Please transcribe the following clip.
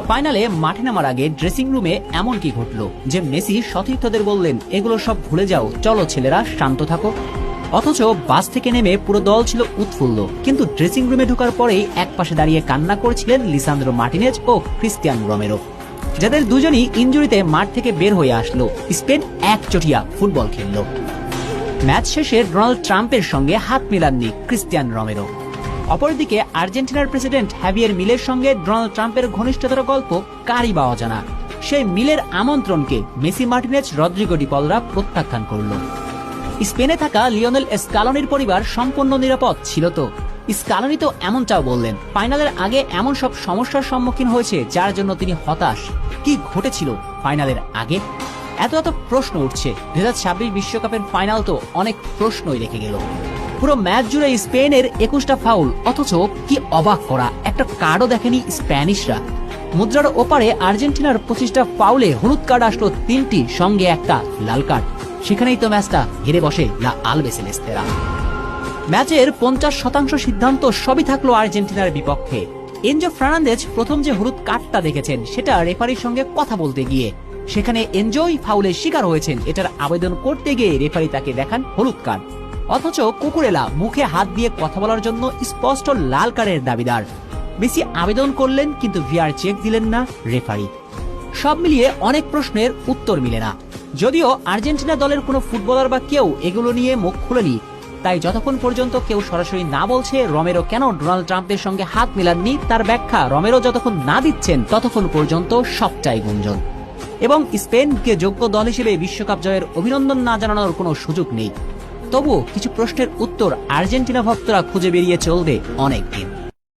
ফাইনালে মাঠে নামার আগে ড্রেসিং রুমে এমন কি ঘটলো যে মেসি সতীর্থদের বললেন, এগুলো সব ভুলে যাও, চলো ছেলেরা শান্ত থাকো। অথচ বাস থেকে নেমে পুরো দল ছিল উৎফুল্ল, কিন্তু ড্রেসিং রুমে ঢোকার পরেই একপাশে দাঁড়িয়ে কান্না করছিলেন লিসান্দ্রো মার্টিনেজ ও ক্রিস্টিয়ানো রোমেরো, যাদের দুজনই ইনজুরিতে মাঠ থেকে বের হয়ে আসলো। স্পেন একচটিয়া ফুটবল খেললো। ম্যাচ শেষে ডোনাল্ড ট্রাম্পের সঙ্গে হাত মেলাননি ক্রিস্টিয়ানো রোমেরো। অপরদিকে আর্জেন্টিনার প্রেসিডেন্ট হ্যাভিয়ের মিলের সঙ্গে ডোনাল্ড ট্রাম্পের ঘনিষ্ঠতার গল্প কারই বা অজানা। সেই মিলের আমন্ত্রণকে মেসি, মার্টিনেজ, রদ্রিগো ডি পলরা প্রত্যাখ্যান করল। স্পেনে থাকা লিওনেল স্কালোনির পরিবার সম্পূর্ণ নিরাপদ ছিল তো? স্কালোনি তো এমনটাও বললেন, ফাইনালের আগে এমন সব সমস্যার সম্মুখীন হয়েছে যার জন্য তিনি হতাশ। কি ঘটেছিল ফাইনালের আগে? এত প্রশ্ন উঠছে। 2026 বিশ্বকাপের ফাইনাল তো অনেক প্রশ্নই রেখে গেল। পুরো ম্যাচ জুড়ে স্পেনের 21টা ফাউল, অথচ কি অবাক করা, একটা কার্ডও দেখেনি স্প্যানিশরা। মুদ্রার ওপারে আর্জেন্টিনার 25টা ফাউলে হলুদ কার্ড আসলো 3টি, সঙ্গে একটা লাল কার্ড। সেখানেই তো ম্যাচটা হেরে বসে লা আলবেসেলেস্তেরা। ম্যাচের 50% সিদ্ধান্ত সবই থাকলো আর্জেন্টিনার বিপক্ষে। এনজো ফার্নান্দেজ প্রথম যে হলুদ কার্ডটা দেখেছেন সেটা রেফারির সঙ্গে কথা বলতে গিয়ে, সেখানে এনজোই ফাউলের শিকার হয়েছেন। এটার আবেদন করতে গিয়ে রেফারি তাকে দেখান হলুদ কার্ড। অথচ কুকুরেলা মুখে হাত দিয়ে কথা বলার জন্য স্পষ্ট লাল কার্ডের দাবিদার। মেসি আবেদন করলেন, কিন্তু ভিআর চেক দিলেন না রেফারি। সব মিলিয়ে অনেক প্রশ্নের উত্তর মিলে না। যদিও আর্জেন্টিনা দলের কোনো ফুটবলার বা কেউ এগুলো নিয়ে মুখ খুলেনি, তাই যতক্ষণ পর্যন্ত কেউ সরাসরি না বলছে রোমেরো কেন ডোনাল্ড ট্রাম্পের সঙ্গে হাত মেলাননি, তার ব্যাখ্যা রোমেরো যতক্ষণ না দিচ্ছেন ততক্ষণ পর্যন্ত সবটাই গুঞ্জন। এবং স্পেনকে যোগ্য দল হিসেবে বিশ্বকাপ জয়ের অভিনন্দন না জানানোর কোনো সুযোগ নেই। তবুও কিছু প্রশ্নের উত্তর আর্জেন্টিনা ভক্তরা খুঁজে বেরিয়ে চলবে অনেকদিন।